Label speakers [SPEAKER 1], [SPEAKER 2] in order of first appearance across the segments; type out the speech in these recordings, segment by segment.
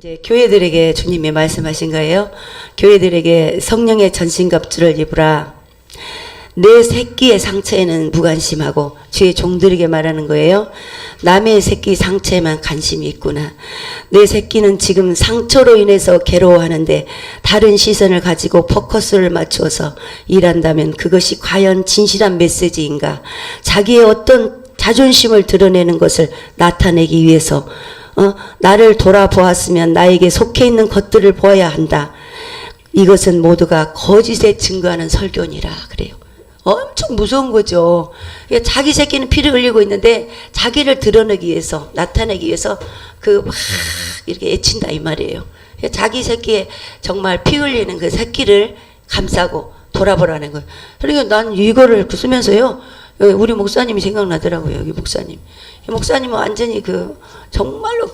[SPEAKER 1] 이제 교회들에게 주님이 말씀하신 거예요. 교회들에게 성령의 전신갑주를 입으라. 내 새끼의 상처에는 무관심하고, 주의 종들에게 말하는 거예요. 남의 새끼 상처에만 관심이 있구나. 내 새끼는 지금 상처로 인해서 괴로워하는데 다른 시선을 가지고 포커스를 맞추어서 일한다면 그것이 과연 진실한 메시지인가? 자기의 어떤 자존심을 드러내는 것을 나타내기 위해서 나를 돌아보았으면 나에게 속해 있는 것들을 보아야 한다. 이것은 모두가 거짓에 증거하는 설교니라 그래요. 엄청 무서운 거죠. 자기 새끼는 피를 흘리고 있는데 자기를 드러내기 위해서, 나타내기 위해서 막 이렇게 애친다 이 말이에요. 자기 새끼에 정말 피 흘리는 그 새끼를 감싸고 돌아보라는 거예요. 그러니까 난 이거를 쓰면서요, 우리 목사님이 생각나더라고요. 여기 목사님. 이 목사님은 완전히 정말로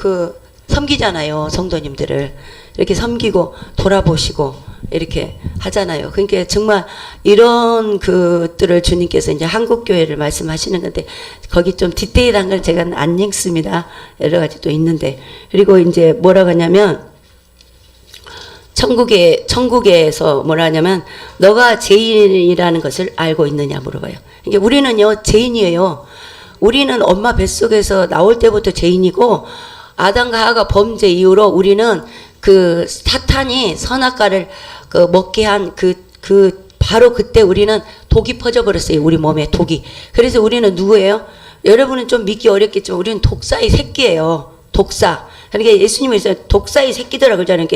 [SPEAKER 1] 섬기잖아요. 성도님들을. 이렇게 섬기고 돌아보시고 이렇게 하잖아요. 그러니까 정말 이런 것들을 주님께서 이제 한국교회를 말씀하시는 건데, 거기 좀 디테일한 걸 제가 안 읽습니다. 여러 가지 또 있는데. 그리고 이제 뭐라고 하냐면, 천국에서 뭐라 하냐면, 너가 죄인이라는 것을 알고 있느냐 물어봐요. 그러니까 우리는요, 죄인이에요. 우리는 엄마 뱃속에서 나올 때부터 죄인이고, 아담과 하와가 범죄 이후로 우리는 사탄이 선악과를 먹게 한 바로 그때 우리는 독이 퍼져버렸어요. 우리 몸에 독이. 그래서 우리는 누구예요? 여러분은 좀 믿기 어렵겠지만 우리는 독사의 새끼예요. 독사. 그러니까 예수님이 독사의 새끼들이라고 그러잖아요.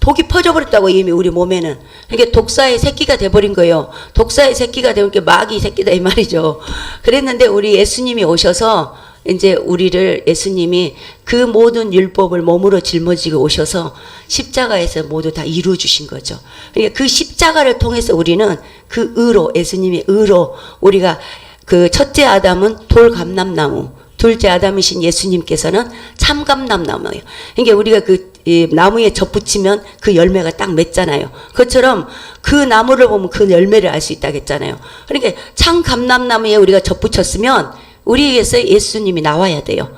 [SPEAKER 1] 독이 퍼져버렸다고 이미 우리 몸에는. 그러니까 독사의 새끼가 돼버린 거예요. 독사의 새끼가 되면 마귀 새끼다 이 말이죠. 그랬는데 우리 예수님이 오셔서 이제 우리를, 예수님이 그 모든 율법을 몸으로 짊어지고 오셔서 십자가에서 모두 다 이루어 주신 거죠. 그러니까 그 십자가를 통해서 우리는 그 의로, 예수님의 의로, 우리가 첫째 아담은 돌감람나무, 둘째 아담이신 예수님께서는 참감람나무예요. 그러니까 우리가 이 나무에 접붙이면 그 열매가 딱 맺잖아요. 그것처럼 그 나무를 보면 그 열매를 알 수 있다고 했잖아요. 그러니까 참감람나무에 우리가 접붙였으면 우리에게서 예수님이 나와야 돼요.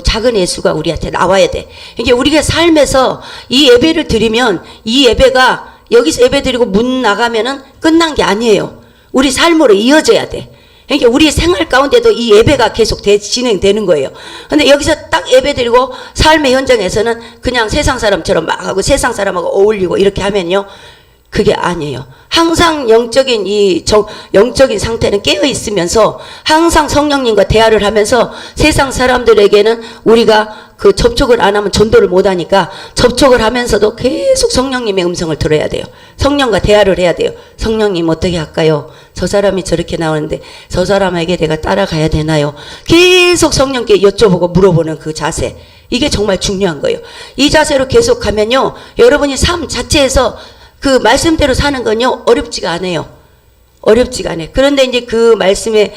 [SPEAKER 1] 작은 예수가 우리한테 나와야 돼. 그러니까 우리가 삶에서 이 예배를 드리면 이 예배가 여기서 예배 드리고 문 나가면은 끝난 게 아니에요. 우리 삶으로 이어져야 돼. 그러니까 우리 생활 가운데도 이 예배가 계속 진행되는 거예요. 근데 여기서 딱 예배 드리고 삶의 현장에서는 그냥 세상 사람처럼 막 하고 세상 사람하고 어울리고 이렇게 하면요, 그게 아니에요. 항상 영적인 영적인 상태는 깨어 있으면서 항상 성령님과 대화를 하면서 세상 사람들에게는 우리가 접촉을 안 하면 전도를 못 하니까 접촉을 하면서도 계속 성령님의 음성을 들어야 돼요. 성령과 대화를 해야 돼요. 성령님 어떻게 할까요? 저 사람이 저렇게 나오는데 저 사람에게 내가 따라가야 되나요? 계속 성령께 여쭤보고 물어보는 그 자세. 이게 정말 중요한 거예요. 이 자세로 계속 가면요, 여러분이 삶 자체에서 그 말씀대로 사는 건요, 어렵지가 않아요. 어렵지가 않아요. 그런데 이제 그 말씀의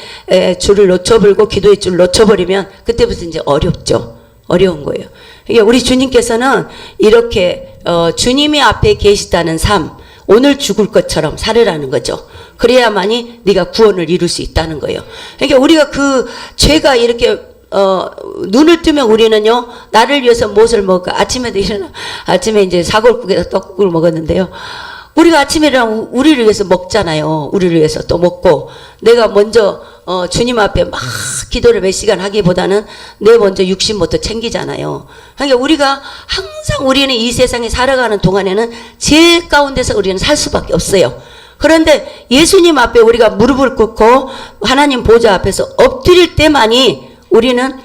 [SPEAKER 1] 줄을 놓쳐버리고 기도의 줄을 놓쳐버리면 그때부터 이제 어렵죠. 어려운 거예요. 그러니까 우리 주님께서는 이렇게 주님이 앞에 계시다는 삶, 오늘 죽을 것처럼 살으라는 거죠. 그래야만이 네가 구원을 이룰 수 있다는 거예요. 그러니까 우리가 죄가 이렇게 눈을 뜨면 우리는요, 나를 위해서 무엇을 먹을까? 아침에도 일어나, 아침에 이제 사골국에다 떡국을 먹었는데요. 우리가 아침에 일어나 우리를 위해서 먹잖아요. 우리를 위해서 또 먹고, 내가 먼저, 주님 앞에 막 기도를 몇 시간 하기보다는 내 먼저 육신부터 챙기잖아요. 그러니까 우리가 항상 우리는 이 세상에 살아가는 동안에는 죄 가운데서 우리는 살 수밖에 없어요. 그런데 예수님 앞에 우리가 무릎을 꿇고 하나님 보좌 앞에서 엎드릴 때만이 우리는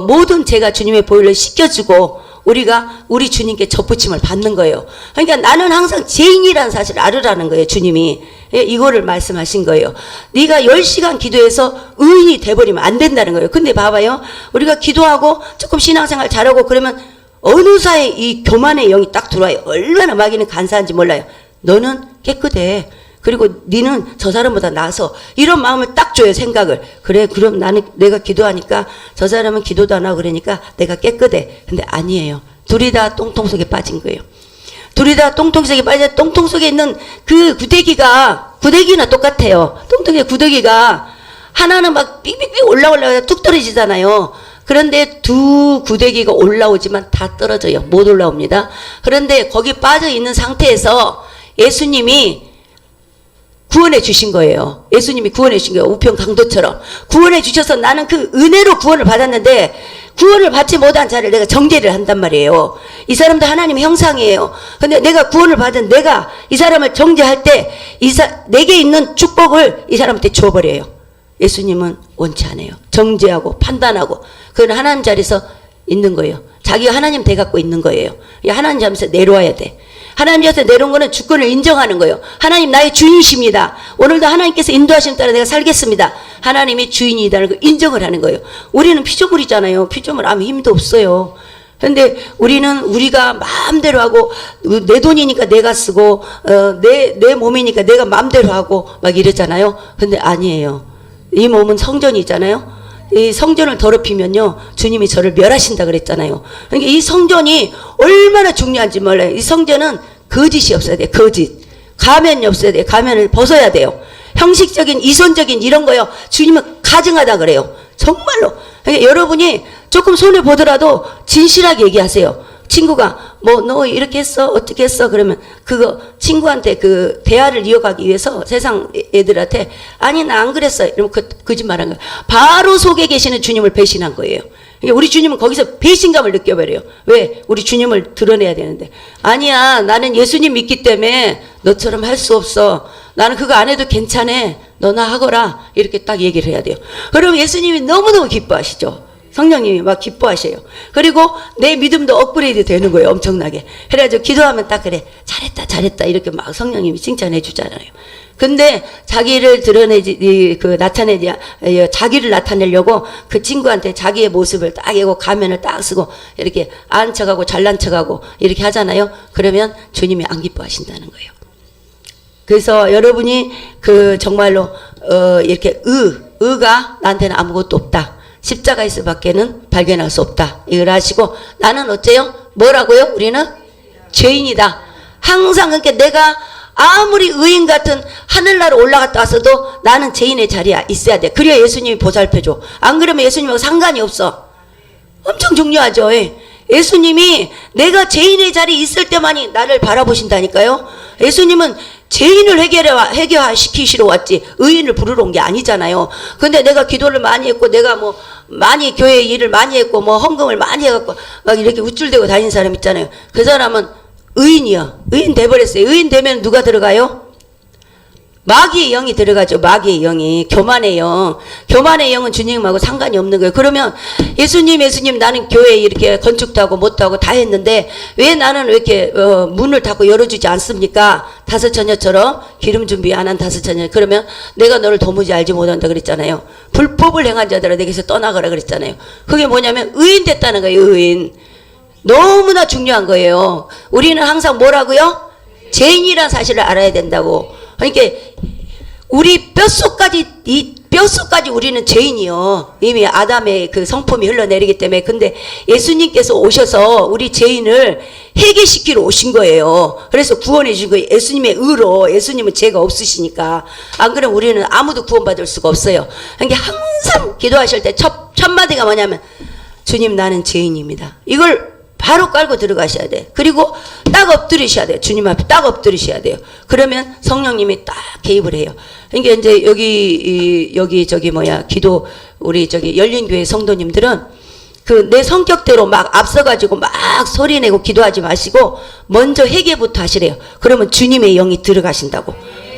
[SPEAKER 1] 모든 죄가 주님의 보혈을 씻겨주고 우리가 우리 주님께 접붙임을 받는 거예요. 그러니까 나는 항상 죄인이라는 사실을 알으라는 거예요. 주님이 이거를 말씀하신 거예요. 네가 10시간 기도해서 의인이 돼버리면 안 된다는 거예요. 근데 봐봐요, 우리가 기도하고 조금 신앙생활 잘하고 그러면 어느 사이에 이 교만의 영이 딱 들어와요. 얼마나 마귀는 간사한지 몰라요. 너는 깨끗해. 그리고 니는 저 사람보다 나아서, 이런 마음을 딱 줘요. 생각을. 그래, 그럼 내가 기도하니까 저 사람은 기도도 안 하고 그러니까 내가 깨끗해. 근데 아니에요. 둘이 다 똥통 속에 빠진 거예요. 둘이 다 똥통 속에 빠져. 똥통 속에 있는 그 구데기나 똑같아요. 똥통의 구데기가 하나는 막 삑삑삑 올라가 뚝 떨어지잖아요. 그런데 두 구데기가 올라오지만 다 떨어져요. 못 올라옵니다. 그런데 거기 빠져 있는 상태에서 예수님이 구원해 주신 거예요. 예수님이 구원해 주신 거예요. 우편 강도처럼 구원해 주셔서 나는 그 은혜로 구원을 받았는데 구원을 받지 못한 자를 내가 정죄를 한단 말이에요. 이 사람도 하나님의 형상이에요. 근데 내가 구원을 받은 내가 이 사람을 정죄할 때 내게 있는 축복을 이 사람한테 줘버려요. 예수님은 원치 않아요. 정죄하고 판단하고 그건 하나님 자리에서 있는 거예요. 자기가 하나님 돼 갖고 있는 거예요. 하나님 자리에서 내려와야 돼. 하나님 자리에서 내려온 거는 주권을 인정하는 거예요. 하나님 나의 주인이십니다. 오늘도 하나님께서 인도하심 따라 내가 살겠습니다. 하나님이 주인이라는 걸 인정을 하는 거예요. 우리는 피조물이잖아요. 피조물 아무 힘도 없어요. 근데 우리는 우리가 마음대로 하고 내 돈이니까 내가 쓰고 내 몸이니까 내가 마음대로 하고 막 이러잖아요. 근데 아니에요. 이 몸은 성전이잖아요. 이 성전을 더럽히면요 주님이 저를 멸하신다 그랬잖아요. 그러니까 이 성전이 얼마나 중요한지 몰라요. 이 성전은 거짓이 없어야 돼요. 거짓. 가면이 없어야 돼요. 가면을 벗어야 돼요. 형식적인 이손적인 이런 거요 주님은 가증하다 그래요. 정말로. 그러니까 여러분이 조금 손해 보더라도 진실하게 얘기하세요. 친구가 뭐 너 이렇게 했어 어떻게 했어 그러면 그거 친구한테 그 대화를 이어가기 위해서 세상 애들한테 아니 나 안 그랬어 이러면 거짓말한 거예요. 바로 속에 계시는 주님을 배신한 거예요. 그러니까 우리 주님은 거기서 배신감을 느껴버려요. 왜? 우리 주님을 드러내야 되는데 아니야 나는 예수님 믿기 때문에 너처럼 할 수 없어. 나는 그거 안 해도 괜찮아. 너나 하거라. 이렇게 딱 얘기를 해야 돼요. 그럼 예수님이 너무너무 기뻐하시죠. 성령님이 막 기뻐하셔요. 그리고 내 믿음도 업그레이드 되는 거예요. 엄청나게. 그래가지고 기도하면 딱 그래. 잘했다 잘했다 이렇게 막 성령님이 칭찬해 주잖아요. 근데 자기를 자기를 나타내려고 그 친구한테 자기의 모습을 딱 하고 가면을 딱 쓰고 이렇게 아는 척하고 잘난 척하고 이렇게 하잖아요. 그러면 주님이 안 기뻐하신다는 거예요. 그래서 여러분이 그 정말로 이렇게 의가 나한테는 아무것도 없다. 십자가에서 밖에는 발견할 수 없다. 이걸 아시고 나는 어째요? 뭐라고요? 우리는 죄인이다. 항상 그러니까 내가 아무리 의인 같은 하늘나라 올라갔다 왔어도 나는 죄인의 자리에 있어야 돼. 그래야 예수님이 보살펴줘. 안 그러면 예수님하고 상관이 없어. 엄청 중요하죠. 예수님이 내가 죄인의 자리에 있을 때만이 나를 바라보신다니까요. 예수님은 죄인을 해결시키시러 왔지 의인을 부르러 온 게 아니잖아요. 근데 내가 기도를 많이 했고 내가 뭐 많이 교회 일을 많이 했고 뭐 헌금을 많이 해갖고 막 이렇게 우쭐대고 다니는 사람 있잖아요. 그 사람은 의인이요. 의인 돼버렸어요. 의인 되면 누가 들어가요? 마귀의 영이 들어가죠. 마귀의 영이. 교만의 영. 교만의 영은 주님하고 상관이 없는 거예요. 그러면 예수님 나는 교회 이렇게 건축도 하고 못도 하고 다 했는데 왜 나는 왜 이렇게 문을 닫고 열어주지 않습니까? 다섯 처녀처럼 기름 준비 안 한 다섯 처녀. 그러면 내가 너를 도무지 알지 못한다 그랬잖아요. 불법을 행한 자들아 내게서 떠나가라 그랬잖아요. 그게 뭐냐면 의인 됐다는 거예요. 의인. 너무나 중요한 거예요. 우리는 항상 뭐라고요? 죄인이라는 사실을 알아야 된다고. 그러니까 우리 뼛속까지 우리는 죄인이요. 이미 아담의 그 성품이 흘러내리기 때문에. 근데 예수님께서 오셔서 우리 죄인을 해결시키러 오신 거예요. 그래서 구원해 주신 거예요. 예수님의 의로. 예수님은 죄가 없으시니까. 안 그러면 우리는 아무도 구원받을 수가 없어요. 그러니까 항상 기도하실 때 첫 마디가 뭐냐면 주님 나는 죄인입니다. 이걸 바로 깔고 들어가셔야 돼. 그리고 딱 엎드리셔야 돼요. 주님 앞에 딱 엎드리셔야 돼요. 그러면 성령님이 딱 개입을 해요. 그러니까 이제 기도 우리 열린교회 성도님들은 그 내 성격대로 막 앞서가지고 막 소리내고 기도하지 마시고 먼저 회개부터 하시래요. 그러면 주님의 영이 들어가신다고.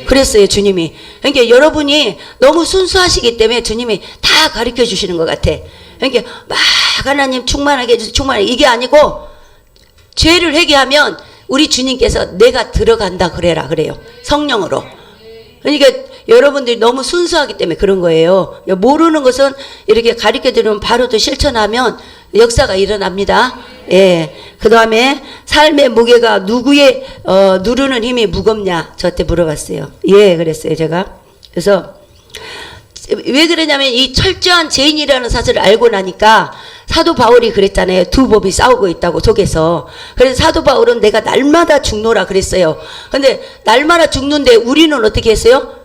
[SPEAKER 1] 그랬어요, 주님이. 그러니까 여러분이 너무 순수하시기 때문에 주님이 다 가르쳐 주시는 것 같아. 그러니까 막 하나님 충만하게 해주세요. 충만하게. 이게 아니고 죄를 회개하면 우리 주님께서 내가 들어간다 그래라 그래요. 성령으로. 그러니까 여러분들이 너무 순수하기 때문에 그런 거예요. 모르는 것은 이렇게 가르쳐 드리면 바로 또 실천하면 역사가 일어납니다. 예. 그 다음에 삶의 무게가 누구의 누르는 힘이 무겁냐 저한테 물어봤어요. 예, 그랬어요 제가. 그래서 왜 그러냐면 이 철저한 죄인이라는 사실을 알고 나니까 사도 바울이 그랬잖아요. 두 법이 싸우고 있다고 속에서. 그래서 사도 바울은 내가 날마다 죽노라 그랬어요. 근데 날마다 죽는데 우리는 어떻게 했어요?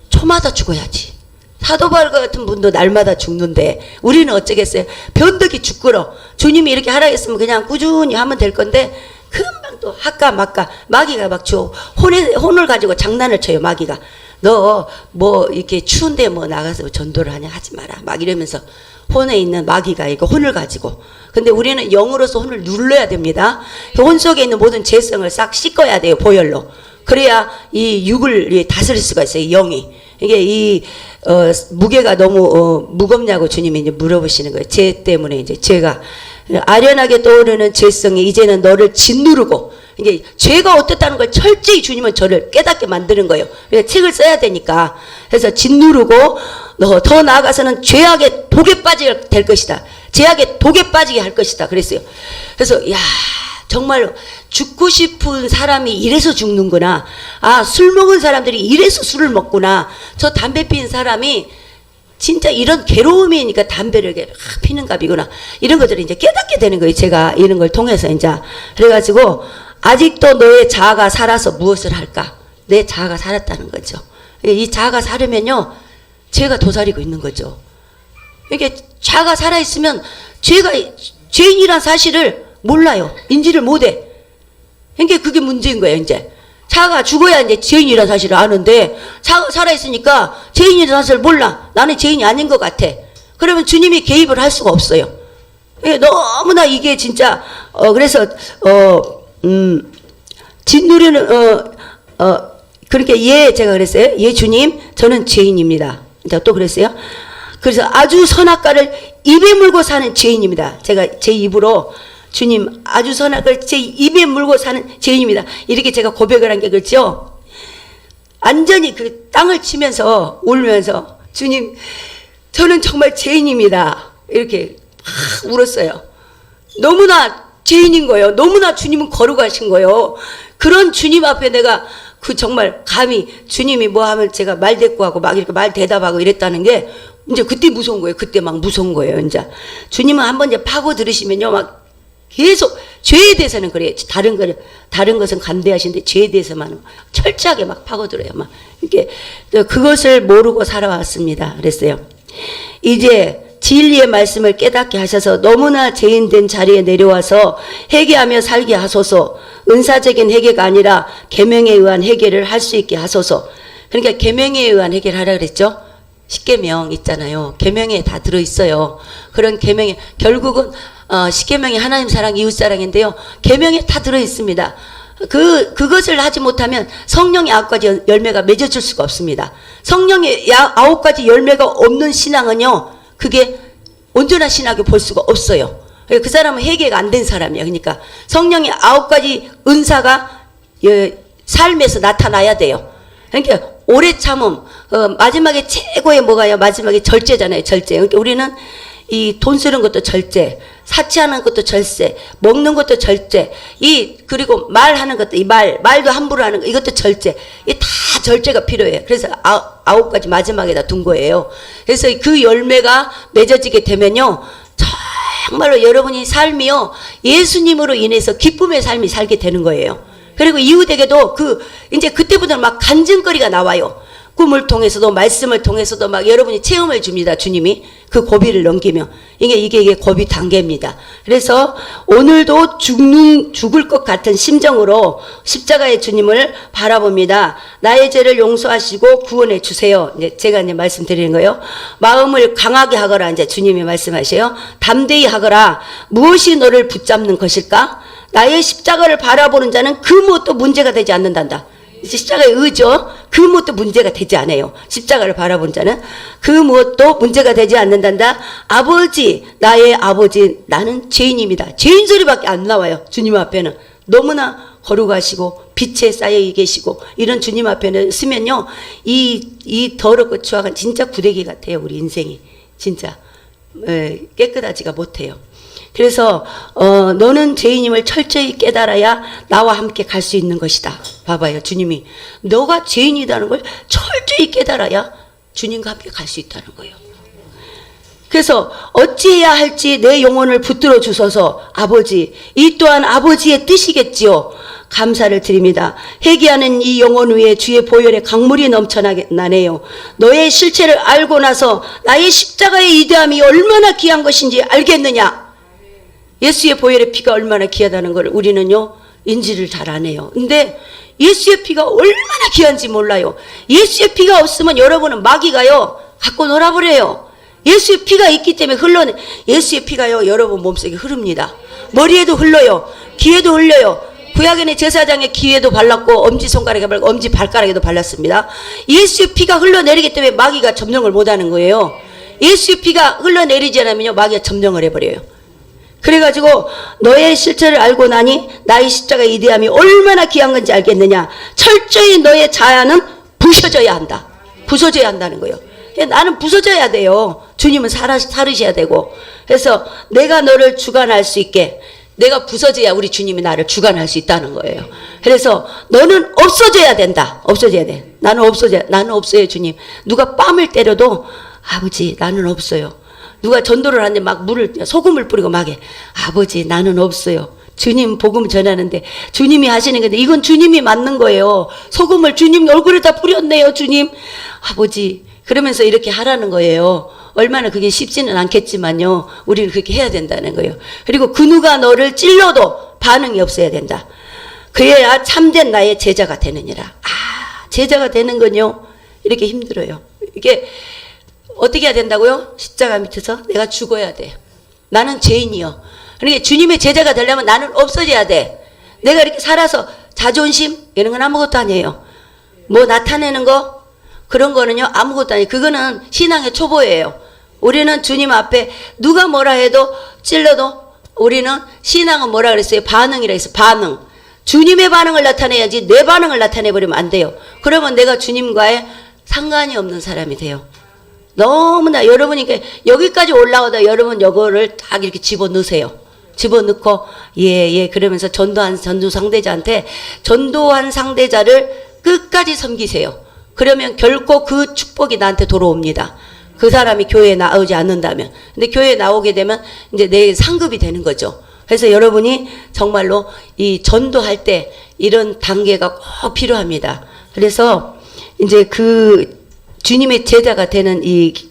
[SPEAKER 1] 초마다 죽어야지. 사도바울 같은 분도 날마다 죽는데 우리는 어쩌겠어요? 변덕이 죽거러. 주님이 이렇게 하라 했으면 그냥 꾸준히 하면 될 건데 금방 또 할까 말까. 마귀가 막 혼을 가지고 장난을 쳐요. 마귀가. 너 뭐 이렇게 추운데 뭐 나가서 전도를 하냐 하지 마라. 막 이러면서 혼에 있는 마귀가 이거 혼을 가지고. 근데 우리는 영으로서 혼을 눌러야 됩니다. 혼 속에 있는 모든 죄성을 싹 씻어야 돼요. 보혈로. 그래야 이 육을 다스릴 수가 있어요. 영이. 이게 무게가 너무 무겁냐고 주님이 이제 물어보시는 거예요. 죄 때문에 이제 죄가 아련하게 떠오르는 죄성이 이제는 너를 짓누르고, 이게 죄가 어떻다는 걸 철저히 주님은 저를 깨닫게 만드는 거예요. 그래서 책을 써야 되니까. 그래서 짓누르고 너 더 나아가서는 죄악의 독에 빠지게 될 것이다. 죄악의 독에 빠지게 할 것이다. 그랬어요. 그래서 야, 정말로 죽고 싶은 사람이 이래서 죽는구나. 아, 술 먹은 사람들이 이래서 술을 먹구나. 저 담배 피는 사람이 진짜 이런 괴로움이니까 담배를 피는갑이구나. 이런 것들을 이제 깨닫게 되는 거예요. 제가 이런 걸 통해서 이제. 그래가지고 아직도 너의 자아가 살아서 무엇을 할까? 내 자아가 살았다는 거죠. 이 자아가 살으면요, 죄가 도사리고 있는 거죠. 이게 자아가 살아있으면 죄인이란 사실을 몰라요. 인지를 못해. 그러니까 그게 문제인 거예요, 이제. 자아가 죽어야 이제 죄인이라는 사실을 아는데, 자아가 살아있으니까 죄인이라는 사실을 몰라. 나는 죄인이 아닌 것 같아. 그러면 주님이 개입을 할 수가 없어요. 너무나 이게 진짜, 그래서, 짓누르는, 그렇게 제가 그랬어요. 주님, 저는 죄인입니다. 또 그랬어요. 그래서 아주 선악과를 입에 물고 사는 죄인입니다. 제가 제 입으로, 주님, 아주 선악을 제 입에 물고 사는 죄인입니다. 이렇게 제가 고백을 한 게 그렇죠. 완전히 그 땅을 치면서 울면서, 주님, 저는 정말 죄인입니다. 이렇게 막 울었어요. 너무나 죄인인 거예요. 너무나 주님은 거룩하신 거예요. 그런 주님 앞에 내가 정말 감히 주님이 뭐 하면 제가 말대꾸하고 막 이렇게 말 대답하고 이랬다는 게 이제 그때 무서운 거예요. 그때 막 무서운 거예요. 이제 주님은 한번 이제 파고 들으시면요, 막 계속 죄에 대해서는 그래요. 다른 것은 감대하시는데 죄에 대해서만 철저하게 막 파고들어요. 막 이렇게 그것을 모르고 살아왔습니다. 그랬어요. 이제 진리의 말씀을 깨닫게 하셔서 너무나 죄인된 자리에 내려와서 회개하며 살게 하소서. 은사적인 회개가 아니라 계명에 의한 회개를 할 수 있게 하소서. 그러니까 계명에 의한 회개를 하라 그랬죠. 십계명 있잖아요. 계명에 다 들어 있어요. 그런 계명에 결국은 십계명이 하나님 사랑, 이웃 사랑인데요. 계명에 다 들어 있습니다. 그것을 하지 못하면 성령의 9가지 열매가 맺어질 수가 없습니다. 성령의 9가지 열매가 없는 신앙은요, 그게 온전한 신앙이 볼 수가 없어요. 그 사람은 회개가 안 된 사람이에요. 그러니까 성령의 9가지 은사가 삶에서 나타나야 돼요. 그러니까 오래 참음, 마지막에 최고의 뭐가요? 마지막에 절제잖아요. 절제. 그러니까 우리는 이 돈 쓰는 것도 절제, 사치하는 것도 절제, 먹는 것도 절제, 그리고 말하는 것도, 말도 함부로 하는 거, 이것도 절제. 다 절제가 필요해요. 그래서 9가지 마지막에다 둔 거예요. 그래서 그 열매가 맺어지게 되면요, 정말로 여러분이 삶이요, 예수님으로 인해서 기쁨의 삶이 살게 되는 거예요. 그리고 이웃에게도 이제 그때부터는 막 간증거리가 나와요. 꿈을 통해서도 말씀을 통해서도 막 여러분이 체험을 줍니다. 주님이 그 고비를 넘기며 이게 고비 단계입니다. 그래서 오늘도 죽을 것 같은 심정으로 십자가의 주님을 바라봅니다. 나의 죄를 용서하시고 구원해 주세요. 이제 제가 이제 말씀드리는 거예요. 마음을 강하게 하거라. 이제 주님이 말씀하세요. 담대히 하거라. 무엇이 너를 붙잡는 것일까? 나의 십자가를 바라보는 자는 그 무엇도 문제가 되지 않는단다. 십자가의 의죠. 그 무엇도 문제가 되지 않아요. 십자가를 바라본 자는 그 무엇도 문제가 되지 않는단다. 아버지, 나의 아버지, 나는 죄인입니다. 죄인 소리밖에 안 나와요. 주님 앞에는. 너무나 거룩하시고 빛에 쌓여 계시고 이런 주님 앞에는 쓰면요, 이 더럽고 추악한 진짜 구데기 같아요. 우리 인생이 진짜 깨끗하지가 못해요. 그래서 너는 죄인임을 철저히 깨달아야 나와 함께 갈 수 있는 것이다. 봐봐요. 주님이 너가 죄인이라는 걸 철저히 깨달아야 주님과 함께 갈 수 있다는 거예요. 그래서 어찌해야 할지 내 영혼을 붙들어 주소서. 아버지, 이 또한 아버지의 뜻이겠지요. 감사를 드립니다. 회개하는 이 영혼 위에 주의 보혈의 강물이 넘쳐나네요. 너의 실체를 알고 나서 나의 십자가의 이대함이 얼마나 귀한 것인지 알겠느냐. 예수의 보혈의 피가 얼마나 귀하다는 걸 우리는요 인지를 잘 안 해요. 근데 예수의 피가 얼마나 귀한지 몰라요. 예수의 피가 없으면 여러분은 마귀가요 갖고 놀아버려요. 예수의 피가 있기 때문에 예수의 피가요 여러분 몸속에 흐릅니다. 머리에도 흘러요. 귀에도 흘려요. 구약에는 제사장의 귀에도 발랐고 엄지손가락에 발랐고 엄지발가락에도 발랐습니다. 예수의 피가 흘러내리기 때문에 마귀가 점령을 못하는 거예요. 예수의 피가 흘러내리지 않으면요 마귀가 점령을 해버려요. 그래가지고 너의 실체를 알고 나니 나의 십자가의 이대함이 얼마나 귀한 건지 알겠느냐. 철저히 너의 자아는 부서져야 한다. 부서져야 한다는 거예요. 나는 부서져야 돼요. 주님은 살으셔야 되고. 그래서 내가 너를 주관할 수 있게 내가 부서져야 우리 주님이 나를 주관할 수 있다는 거예요. 그래서 너는 없어져야 된다. 없어져야 돼. 나는 없어요 주님. 누가 뺨을 때려도 아버지 나는 없어요. 누가 전도를 하는데 막 소금을 뿌리고 막 해. 아버지 나는 없어요. 주님 복음 전하는데 주님이 하시는 건데 이건 주님이 맞는 거예요. 소금을 주님 얼굴에다 뿌렸네요 주님. 아버지 그러면서 이렇게 하라는 거예요. 얼마나 그게 쉽지는 않겠지만요. 우리는 그렇게 해야 된다는 거예요. 그리고 그 누가 너를 찔러도 반응이 없어야 된다. 그래야 참된 나의 제자가 되느니라. 제자가 되는 건요. 이렇게 힘들어요. 이게 어떻게 해야 된다고요? 십자가 밑에서 내가 죽어야 돼. 나는 죄인이요. 그러니까 주님의 제자가 되려면 나는 없어져야 돼. 내가 이렇게 살아서 자존심 이런 건 아무것도 아니에요. 뭐 나타내는 거 그런 거는요 아무것도 아니에요. 그거는 신앙의 초보예요. 우리는 주님 앞에 누가 뭐라 해도 찔러도 우리는 신앙은 뭐라 그랬어요? 반응이라 했어요. 반응. 주님의 반응을 나타내야지 내 반응을 나타내버리면 안 돼요. 그러면 내가 주님과의 상관이 없는 사람이 돼요. 너무나 여러분이 여기까지 올라오다 여러분 요거를 딱 이렇게 집어넣으세요. 집어넣고 예 그러면서 전도한 상대자한테 전도한 상대자를 끝까지 섬기세요. 그러면 결코 그 축복이 나한테 돌아옵니다. 그 사람이 교회에 나오지 않는다면. 근데 교회에 나오게 되면 이제 내 상급이 되는 거죠. 그래서 여러분이 정말로 이 전도할 때 이런 단계가 꼭 필요합니다. 그래서 이제 그 주님의 제자가 되는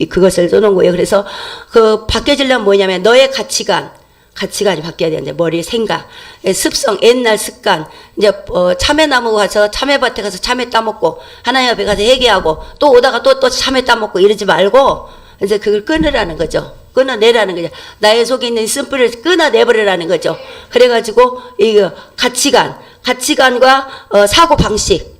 [SPEAKER 1] 그것을 써놓은 거예요. 그래서 그 바뀌어지려면 뭐냐면 너의 가치관이 바뀌어야 되는데 머리 생각, 습성, 옛날 습관. 이제 참외나무 가서 참외밭에 가서 참외 따먹고 하나님 앞에 가서 회개하고 또 오다가 또 참외 따먹고 이러지 말고 이제 그걸 끊으라는 거죠. 끊어내라는 거죠. 나의 속에 있는 쓴뿌리를 끊어내버리라는 거죠. 그래가지고 이 가치관과 사고방식,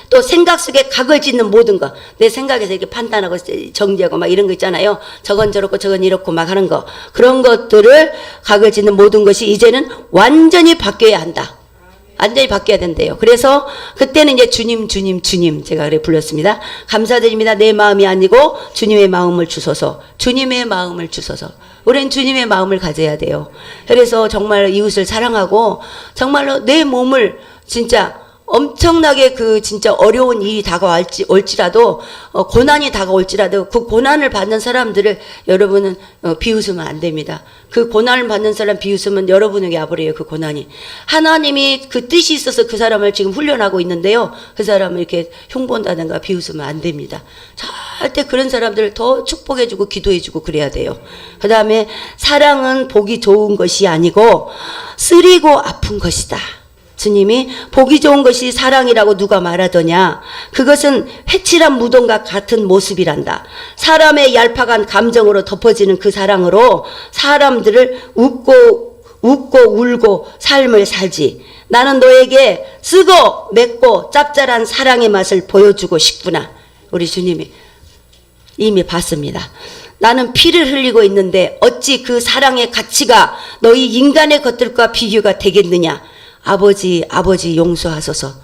[SPEAKER 1] 또 생각 속에 각을 짓는 모든 거. 내 생각에서 이렇게 판단하고 정지하고 막 이런 거 있잖아요. 저건 저렇고 저건 이렇고 막 하는 거. 그런 것들을 각을 짓는 모든 것이 이제는 완전히 바뀌어야 한다. 완전히 바뀌어야 된대요. 그래서 그때는 이제 주님 제가 그래 불렀습니다. 감사드립니다. 내 마음이 아니고 주님의 마음을 주소서. 주님의 마음을 주소서. 우리는 주님의 마음을 가져야 돼요. 그래서 정말 이웃을 사랑하고 정말로 내 몸을 진짜 엄청나게 그 진짜 어려운 일이 올지라도 고난이 다가올지라도 그 고난을 받는 사람들을 여러분은 비웃으면 안 됩니다. 그 고난을 받는 사람 비웃으면 여러분에게 와버려요. 그 고난이. 하나님이 그 뜻이 있어서 그 사람을 지금 훈련하고 있는데요. 그 사람을 이렇게 흉본다든가 비웃으면 안 됩니다. 절대 그런 사람들을 더 축복해주고 기도해주고 그래야 돼요. 그 다음에 사랑은 보기 좋은 것이 아니고 쓰리고 아픈 것이다. 주님이 보기 좋은 것이 사랑이라고 누가 말하더냐. 그것은 회칠한 무덤과 같은 모습이란다. 사람의 얄팍한 감정으로 덮어지는 그 사랑으로 사람들을 웃고 울고 삶을 살지. 나는 너에게 쓰고 맵고 짭짤한 사랑의 맛을 보여주고 싶구나. 우리 주님이 이미 봤습니다. 나는 피를 흘리고 있는데 어찌 그 사랑의 가치가 너희 인간의 것들과 비교가 되겠느냐. 아버지 용서하소서.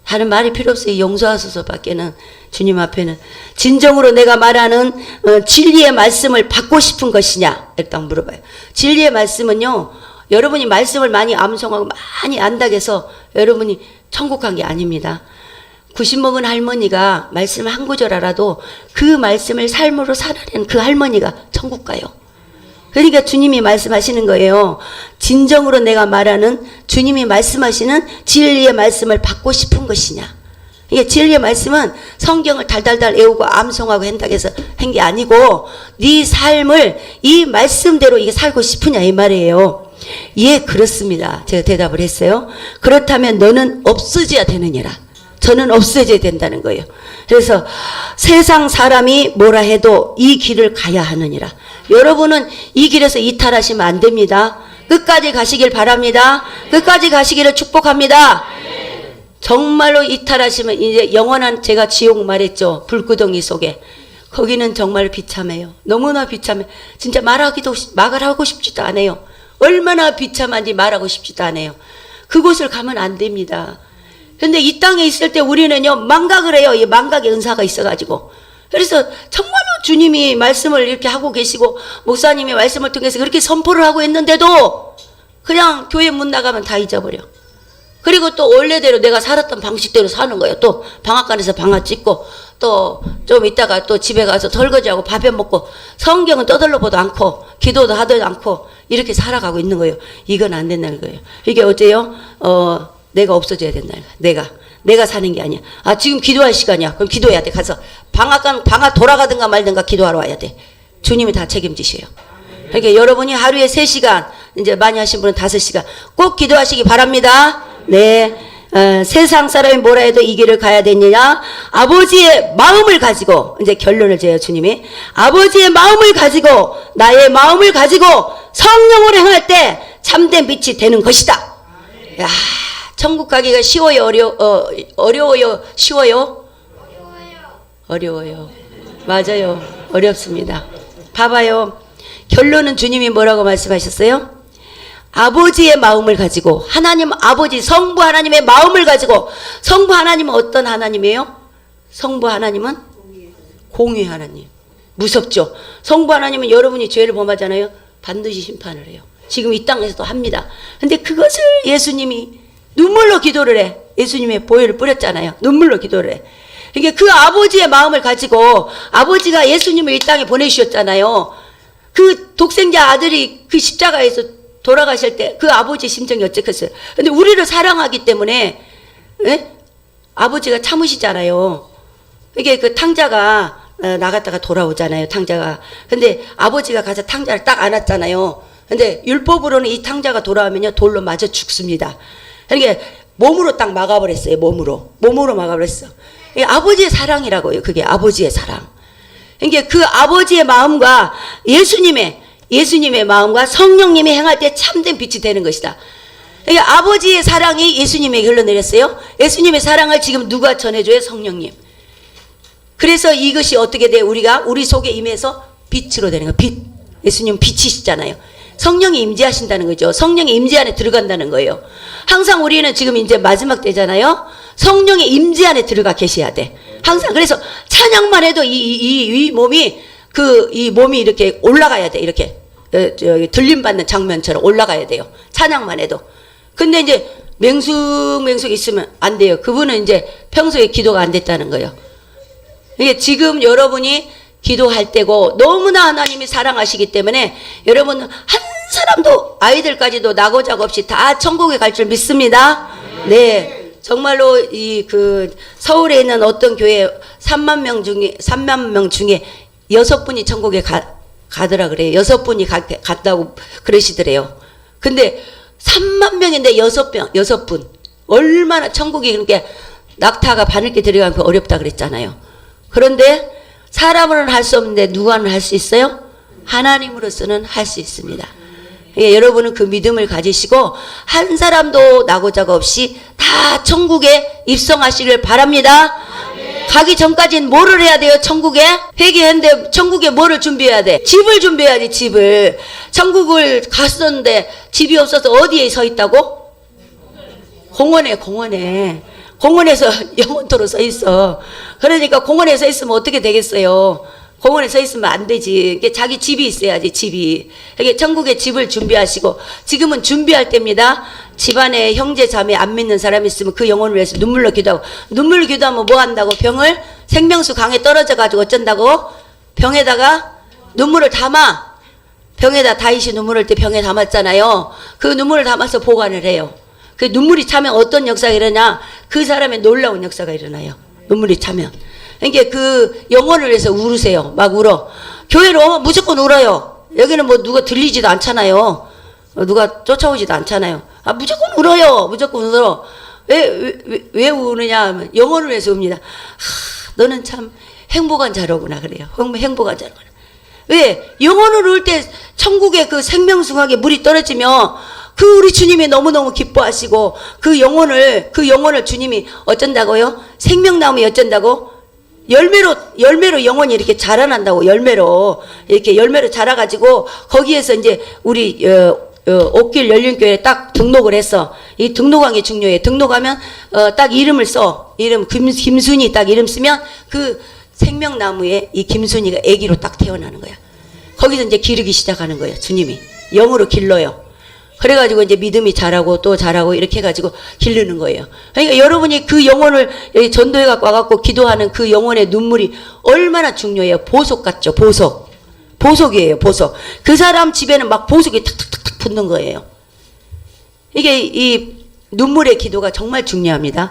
[SPEAKER 1] 다른 말이 필요 없어요. 용서하소서 밖에는 주님 앞에는 진정으로 내가 말하는 진리의 말씀을 받고 싶은 것이냐 이렇게 딱 물어봐요. 진리의 말씀은요 여러분이 말씀을 많이 암송하고 많이 안다고 해서 여러분이 천국 간 게 아닙니다. 90 먹은 할머니가 말씀을 한 구절 알아도 그 말씀을 삶으로 살아낸 그 할머니가 천국 가요. 그러니까 주님이 말씀하시는 거예요. 진정으로 내가 말하는 주님이 말씀하시는 진리의 말씀을 받고 싶은 것이냐. 이게 진리의 말씀은 성경을 달달달 외우고 암송하고 한다고 해서 한 게 아니고 네 삶을 이 말씀대로 이게 살고 싶으냐 이 말이에요. 예, 그렇습니다. 제가 대답을 했어요. 그렇다면 너는 없어져야 되느니라. 저는 없어져야 된다는 거예요. 그래서 세상 사람이 뭐라 해도 이 길을 가야 하느니라. 여러분은 이 길에서 이탈하시면 안 됩니다. 끝까지 가시길 바랍니다. 끝까지 가시기를 축복합니다. 정말로 이탈하시면 이제 영원한, 제가 지옥 말했죠. 불구덩이 속에. 거기는 정말 비참해요. 너무나 비참해. 진짜 말을 하고 싶지도 않아요. 얼마나 비참한지 말하고 싶지도 않아요. 그곳을 가면 안 됩니다. 근데 이 땅에 있을 때 우리는요, 망각을 해요. 이 망각의 은사가 있어가지고. 그래서 정말로 주님이 말씀을 이렇게 하고 계시고, 목사님이 말씀을 통해서 그렇게 선포를 하고 있는데도 그냥 교회 문 나가면 다 잊어버려. 그리고 또 원래대로 내가 살았던 방식대로 사는 거예요. 또 방앗간에서 방앗 찍고, 또 좀 있다가 또 집에 가서 설거지하고 밥해 먹고, 성경은 떠들러보도 않고 기도도 하도 않고 이렇게 살아가고 있는 거예요. 이건 안 된다는 거예요. 이게 어째요? 내가 없어져야 된다는 거야. 내가 사는 게 아니야. 아, 지금 기도할 시간이야. 그럼 기도해야 돼. 가서 방앗 돌아가든가 말든가 기도하러 와야 돼. 주님이 다 책임지셔요. 그러니까 여러분이 하루에 3시간, 이제 많이 하신 분은 5시간 꼭 기도하시기 바랍니다. 네. 세상 사람이 뭐라 해도 이 길을 가야 되느냐? 아버지의 마음을 가지고, 이제 결론을 줘요, 주님이. 아버지의 마음을 가지고, 나의 마음을 가지고 성령으로 행할 때 참된 빛이 되는 것이다. 야, 천국 가기가 쉬워요, 어려워요, 쉬워요? 어려워요. 맞아요. 어렵습니다. 봐봐요. 결론은 주님이 뭐라고 말씀하셨어요? 아버지의 마음을 가지고, 하나님 아버지 성부 하나님의 마음을 가지고. 성부 하나님은 어떤 하나님이에요? 성부 하나님은 공의 하나님. 무섭죠. 성부 하나님은 여러분이 죄를 범하잖아요, 반드시 심판을 해요. 지금 이 땅에서도 합니다. 근데 그것을 예수님이 눈물로 기도를 해. 예수님의 보혈을 뿌렸잖아요. 눈물로 기도를 해. 그러니까 그 아버지의 마음을 가지고, 아버지가 예수님을 이 땅에 보내주셨잖아요. 그 독생자 아들이 그 십자가에서 돌아가실 때 그 아버지 심정이 어쨌겠어요. 근데 우리를 사랑하기 때문에, 예? 아버지가 참으시잖아요. 이게 그 탕자가 나갔다가 돌아오잖아요, 탕자가. 근데 아버지가 가서 탕자를 딱 안았잖아요. 근데 율법으로는 이 탕자가 돌아오면요, 돌로 맞아 죽습니다. 그러니까 몸으로 딱 막아버렸어요. 몸으로 막아버렸어. 이게 아버지의 사랑이라고요. 그게 아버지의 사랑. 그러니까 그 아버지의 마음과 예수님의 마음과 성령님이 행할 때 참된 빛이 되는 것이다. 그러니까 아버지의 사랑이 예수님에게 흘러내렸어요. 예수님의 사랑을 지금 누가 전해줘요? 성령님. 그래서 이것이 어떻게 돼요? 우리 속에 임해서 빛으로 되는 거예요. 빛. 예수님은 빛이시잖아요. 성령이 임재하신다는 거죠. 성령의 임재 안에 들어간다는 거예요. 항상 우리는 지금 이제 마지막 때잖아요. 성령의 임재 안에 들어가 계셔야 돼. 항상. 그래서 찬양만 해도 이 몸이 이 몸이 이렇게 올라가야 돼. 이렇게 들림 받는 장면처럼 올라가야 돼요. 찬양만 해도. 근데 이제 맹숙 있으면 안 돼요. 그분은 이제 평소에 기도가 안 됐다는 거예요. 이게 지금 여러분이 기도할 때고, 너무나 하나님이 사랑하시기 때문에 여러분 한 사람도, 아이들까지도 나고자고 없이 다 천국에 갈 줄 믿습니다. 네. 정말로 서울에 있는 어떤 교회 3만 명 중에 6분이 천국에 가더라 그래요. 6분이 갔다고 그러시더래요. 근데 3만 명인데 6분. 얼마나 천국이 그렇게 낙타가 바늘게 들어가면 어렵다 그랬잖아요. 그런데 사람으로는 할 수 없는데 누구는 할 수 있어요? 하나님으로서는 할 수 있습니다. 예, 여러분은 그 믿음을 가지시고 한 사람도 나고자가 없이 다 천국에 입성하시길 바랍니다. 가기 전까지는 뭐를 해야 돼요? 천국에? 회개했는데 천국에 뭐를 준비해야 돼? 집을 준비해야지, 집을. 천국을 갔었는데 집이 없어서 어디에 서 있다고? 공원에서 영원토로 서 있어. 그러니까 공원에 서 있으면 어떻게 되겠어요? 공원에 서 있으면 안 되지. 자기 집이 있어야지, 집이. 이게 천국에 집을 준비하시고, 지금은 준비할 때입니다. 집안에 형제 자매 안 믿는 사람이 있으면 그 영혼을 위해서 눈물로 기도하고, 눈물로 기도하면 뭐 한다고? 병을 생명수 강에 떨어져 가지고 어쩐다고? 병에다가 눈물을 담아. 병에다 다윗이 눈물 흘 때 병에 담았잖아요. 그 눈물을 담아서 보관을 해요. 그 눈물이 차면 어떤 역사가 일어나냐? 그 사람의 놀라운 역사가 일어나요. 눈물이 차면. 그러니까 그 영혼을 위해서 울으세요. 막 울어. 교회로 오면 무조건 울어요. 여기는 뭐 누가 들리지도 않잖아요. 누가 쫓아오지도 않잖아요. 아, 무조건 울어요. 무조건 울어. 왜 우느냐 하면 영혼을 위해서 웁니다. 너는 참 행복한 자로구나 그래요. 행복한 자로구나. 왜? 영혼을 울 때 천국의 그 생명숭하게 물이 떨어지면 그 우리 주님이 너무너무 기뻐하시고 그 영혼을 주님이 어쩐다고요? 생명나무에 어쩐다고? 열매로 영혼이 이렇게 자라난다고. 열매로 자라가지고 거기에서 이제 우리 옥길 열린교회에 딱 등록을 했어. 이 등록한 게 중요해. 등록하면 딱 이름을 써. 이름 김순이 딱 이름 쓰면 그 생명나무에 이 김순이가 아기로 딱 태어나는 거야. 거기서 이제 기르기 시작하는 거예요. 주님이 영으로 길러요. 그래가지고 이제 믿음이 자라고 또 자라고 이렇게 해가지고 기르는 거예요. 그러니까 여러분이 그 영혼을 전도해 갖고 와갖고 기도하는 그 영혼의 눈물이 얼마나 중요해요. 보석 같죠. 보석이에요. 보석. 그 사람 집에는 막 보석이 탁탁탁탁 붙는 거예요. 이게 이 눈물의 기도가 정말 중요합니다.